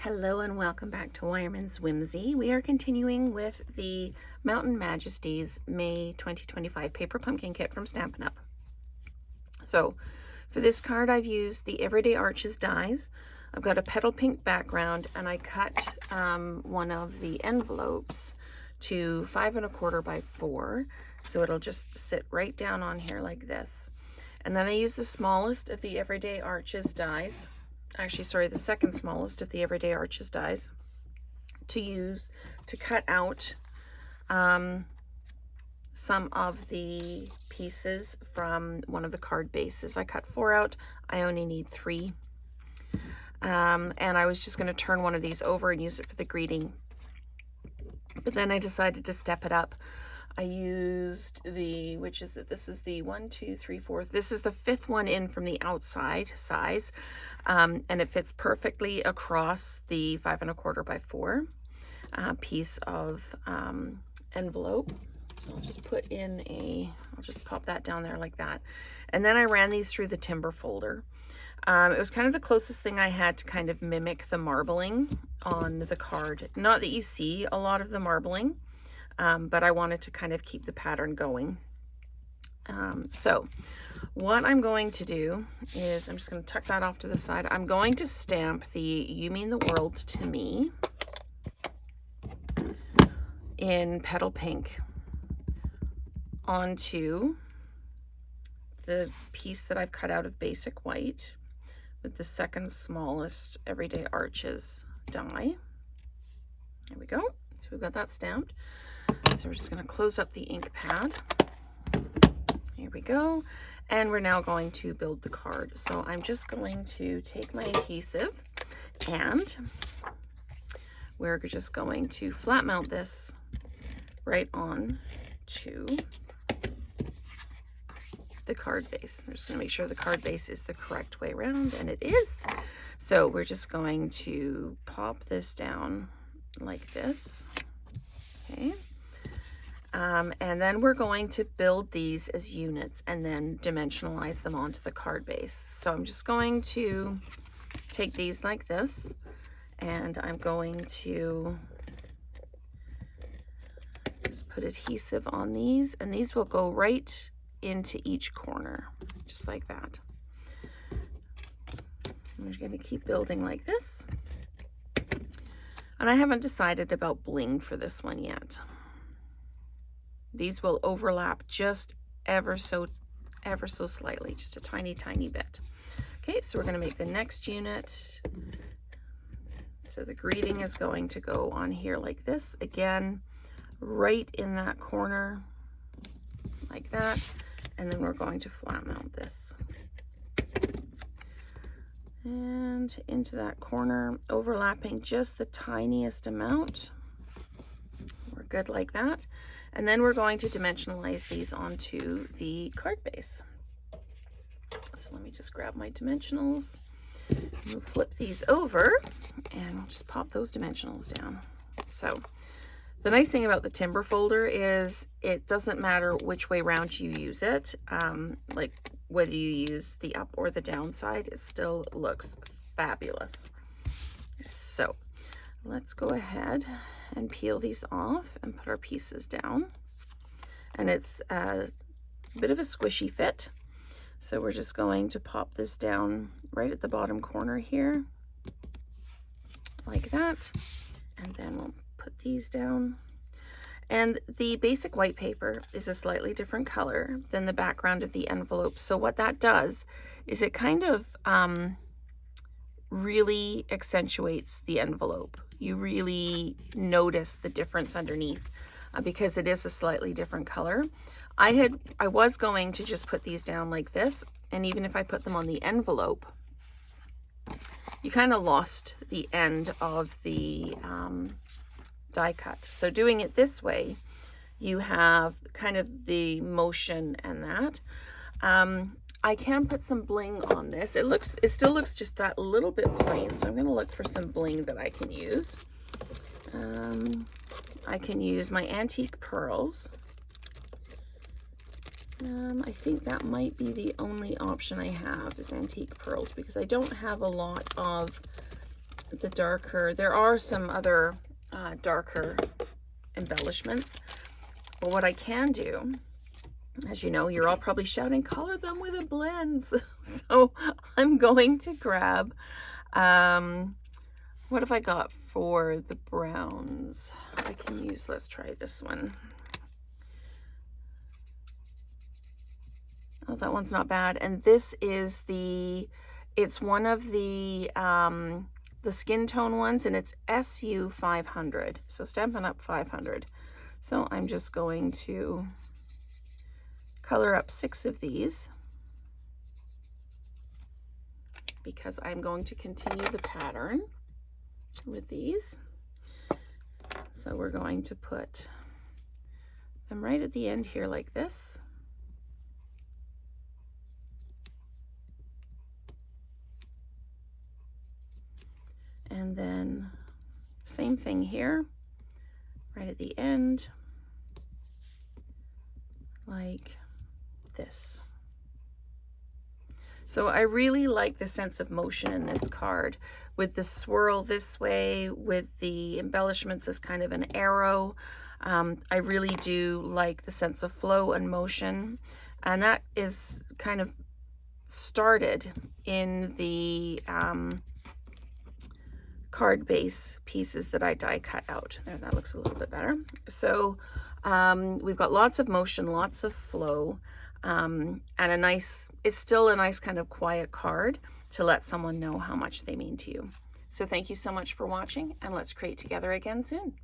Hello and welcome back to Wireman's Whimsy. We are continuing with the Mountain Majesties May 2025 Paper Pumpkin Kit from Stampin' Up. So for this card I've used the Everyday Arches dies. I've got a petal pink background and I cut one of the envelopes to 5 1/4 by 4. So it'll just sit right down on here like this. And then I use the smallest of the Everyday Arches dies. Actually, sorry, the second smallest of the Everyday Arches dies to cut out some of the pieces from one of the card bases. I cut 4 out. I only need 3. And I was just going to turn one of these over and use it for the greeting. But then I decided to step it up. I used the, which is it? This is the 1, 2, 3, 4. This is the 5th one in from the outside size, and it fits perfectly across the 5 1/4 by 4 piece of envelope. So I'll just put in I'll just pop that down there like that. And then I ran these through the timber folder. It was kind of the closest thing I had to kind of mimic the marbling on the card. Not that you see a lot of the marbling, but I wanted to kind of keep the pattern going. So what I'm going to do is I'm just going to tuck that off to the side. I'm going to stamp the "You Mean the World to Me" in petal pink onto the piece that I've cut out of basic white with the second smallest Everyday Arches die. There we go. So we've got that stamped. So we're just going to close up the ink pad. Here we go. And we're now going to build the card. So I'm just going to take my adhesive and we're just going to flat mount this right on to the card base. I'm just going to make sure the card base is the correct way around, and it is. So we're just going to pop this down like this. Okay. And then we're going to build these as units and then dimensionalize them onto the card base. So I'm just going to take these like this, and I'm going to just put adhesive on these, and these will go right into each corner, just like that. I'm just going to keep building like this. And I haven't decided about bling for this one yet. These will overlap just ever so slightly, just a tiny, tiny bit. Okay, so we're going to make the next unit. So the greeting is going to go on here like this. Again, right in that corner, like that. And then we're going to flat mount this. And into that corner, overlapping just the tiniest amount. We're good like that. And then we're going to dimensionalize these onto the card base. So let me just grab my dimensionals. We'll flip these over and we'll just pop those dimensionals down. So the nice thing about the timber folder is it doesn't matter which way around you use it. Like whether you use the up or the down side, it still looks fabulous. So let's go ahead and peel these off and put our pieces down. And it's a bit of a squishy fit. So we're just going to pop this down right at the bottom corner here, like that. And then we'll put these down. And the basic white paper is a slightly different color than the background of the envelope. So what that does is it kind of really accentuates the envelope. You really notice the difference underneath because it is a slightly different color. I was going to just put these down like this, and even if I put them on the envelope, you kind of lost the end of the die cut. So doing it this way, you have kind of the motion and that. I can put some bling on this. It still looks just that little bit plain, so I'm going to look for some bling that I can use. I can use my antique pearls. I think that might be the only option I have is antique pearls, because I don't have a lot of the darker, there are some other darker embellishments, but what I can do, as you know, you're all probably shouting, color them with a blends. So I'm going to grab, what have I got for the browns? I can use, let's try this one. Oh, that one's not bad. And this is it's one of the skin tone ones, and it's SU 500. So Stampin' Up 500. So I'm just going to color up 6 of these because I'm going to continue the pattern with these. So we're going to put them right at the end here like this. And then same thing here, right at the end, like this. So I really like the sense of motion in this card, with the swirl this way, with the embellishments as kind of an arrow. I really do like the sense of flow and motion, and that is kind of started in the card base pieces that I die cut out. There, that looks a little bit better. So we've got lots of motion, lots of flow, and a nice, it's still a nice kind of quiet card to let someone know how much they mean to you. So thank you so much for watching, and let's create together again soon.